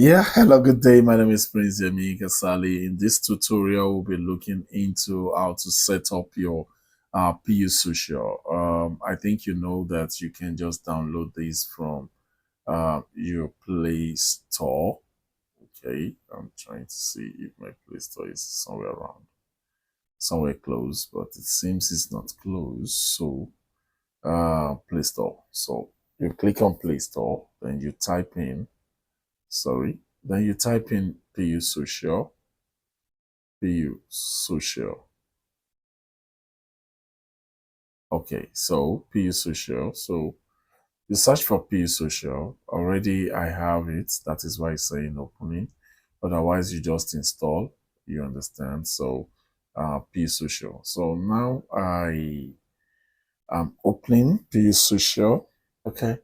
Yeah, hello, good day. My name is Prince Yemi Gasali. In this tutorial, we'll be looking into how to set up your PU Social. I think you know that you can just download this from your Play Store. Okay, I'm trying to see if my Play Store is somewhere around, somewhere close, but it seems it's not close. So, Play Store. So you click on Play Store, then you type in sorry. Then you type in PU Social, PU Social. Okay, so PU Social. So you search for PU Social. Already I have it. That is why it's saying opening. Otherwise, you just install. You understand? So PU Social. So now I am opening PU Social. Okay.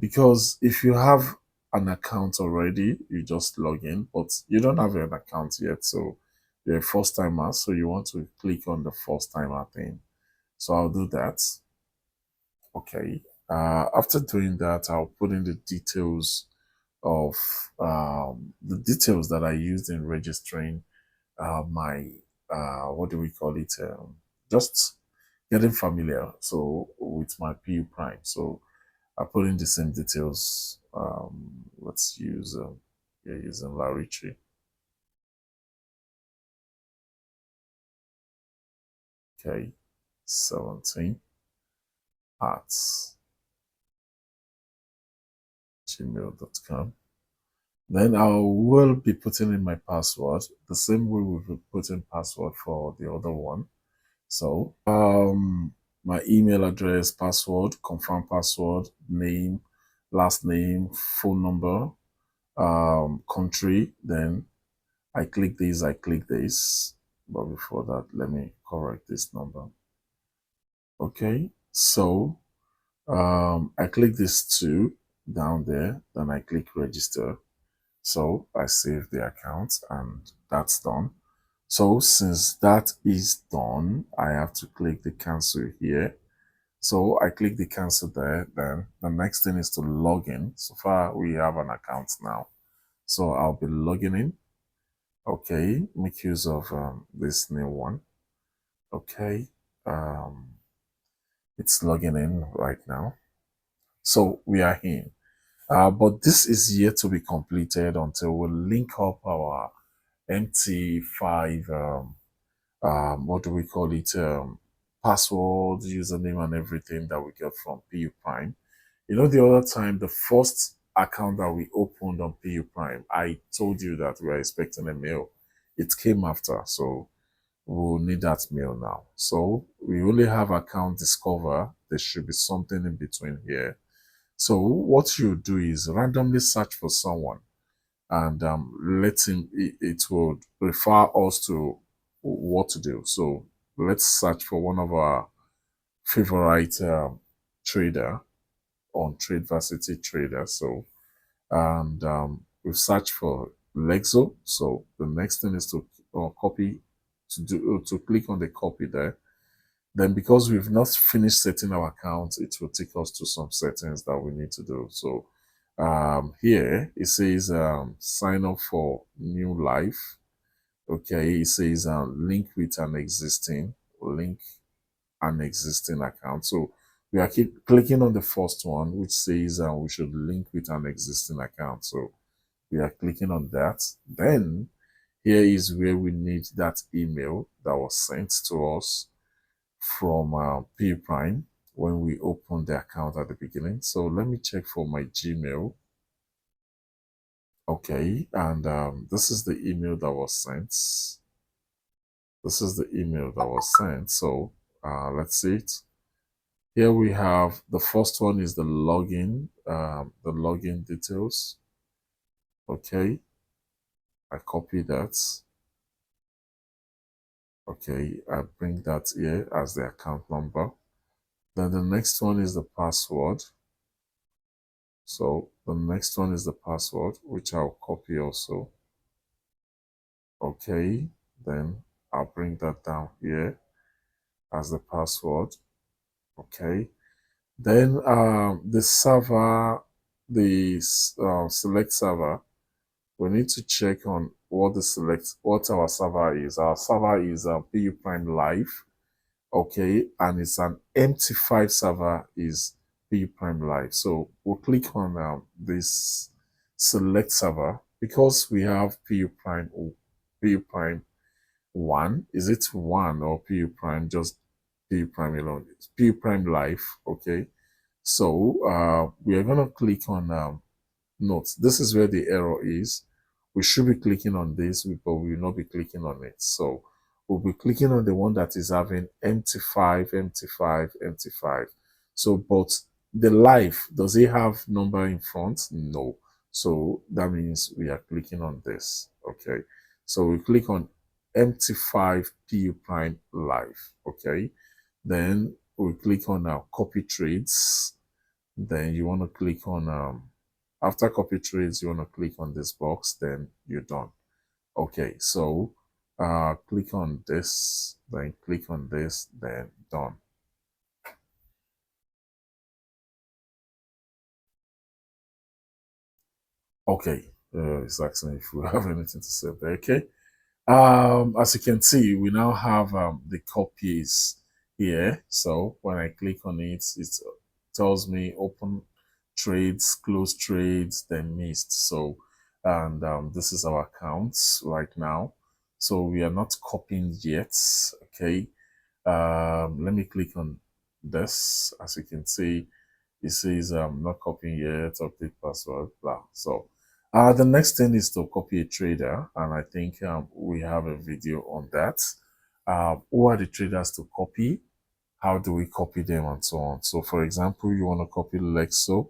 Because if you have an account already, you just log in, but you don't have an account yet, so you're a first timer, so you want to click on the first timer thing. So I'll do that. Okay. After doing that, I'll put in the details of the details that I used in registering my what do we call it? Just getting familiar. So with my PU Prime. So I put in the same details. Let's use yeah, using Larichi. Okay, 17 at gmail.com. Then I will be putting in my password the same way we've been putting password for the other one. So my email address, password, confirm password, name, last name, phone number, country, then I click this. But before that, let me correct this number. Okay, so I click this two down there, then I click register. So I save the account and that's done. So since that is done, I have to click the cancel here. So I click the cancel there. Then the next thing is to log in. So far we have an account now. So I'll be logging in. Okay, make use of this new one. Okay, um, it's logging in right now. So we are in. But this is yet to be completed until we link up our MT5, what do we call it, password, username, and everything that we get from PU Prime. You know, the other time, the first account that we opened on PU Prime, I told you that we were expecting a mail. It came after, so we'll need that mail now. So we only have account discover. There should be something in between here. So what you do is randomly search for someone and let him, it will refer us to what to do. So let's search for one of our favorite trader on TradeVersity Trader. So, and we've searched for Lexo. So the next thing is to copy, to click on the copy there. Then because we've not finished setting our account, it will take us to some settings that we need to do. So here it says sign up for new life. Okay, it says link an existing account. So we are keep clicking on the first one, which says we should link with an existing account. So we are clicking on that. Then here is where we need that email that was sent to us from P Prime when we opened the account at the beginning. So let me check for my Gmail. Okay, and this is the email that was sent. This is the email that was sent. So let's see it. Here we have the first one is the login details. Okay, I copy that. Okay, I bring that here as the account number. Then the next one is the password. So the next one is the password, which I'll copy also. Okay, then I'll bring that down here as the password. Okay, then the server. the select server, we need to check on what our server is. Our server is PU Prime Live, okay, and it's an MT5 server is PU Prime Live. So we'll click on this select server because we have PU Prime 1. Is it 1 or PU Prime? Just PU Prime alone. It's PU Prime Live, okay. So we are gonna click on note. This is where the error is. We should be clicking on this, but we will not be clicking on it. So we'll be clicking on the one that is having MT5, MT5, MT5. So, but the live, does it have number in front? No. So that means we are clicking on this. Okay. So we click on MT5 PU Prime Live. Okay. Then we click on our copy trades. Then you want to click on after copy trades, you want to click on this box, then you're done. Okay, so click on this, then click on this, then done. Okay, it's asking if we have anything to say there. Okay, as you can see, we now have the copies here. So when I click on it, it tells me open trades, close trades, then missed. So, and this is our accounts right now. So we are not copying yet. Okay. Let me click on this. As you can see, it says not copying yet, update password, blah. So the next thing is to copy a trader, and I think we have a video on that. Who are the traders to copy? How do we copy them and so on? So for example, you want to copy Lexo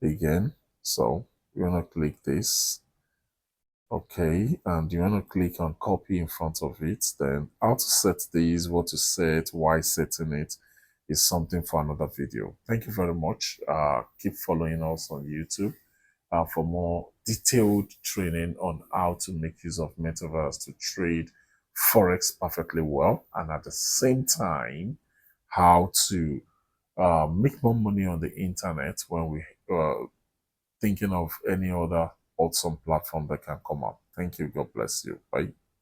again. So you want to click this. Okay, and you want to click on copy in front of it. Then how to set these, what to set, why setting it is something for another video. Thank you very much. Keep following us on YouTube for more detailed training on how to make use of metaverse to trade forex perfectly well, and at the same time how to make more money on the internet when we thinking of any other awesome platform that can come up. Thank you. God bless you. Bye.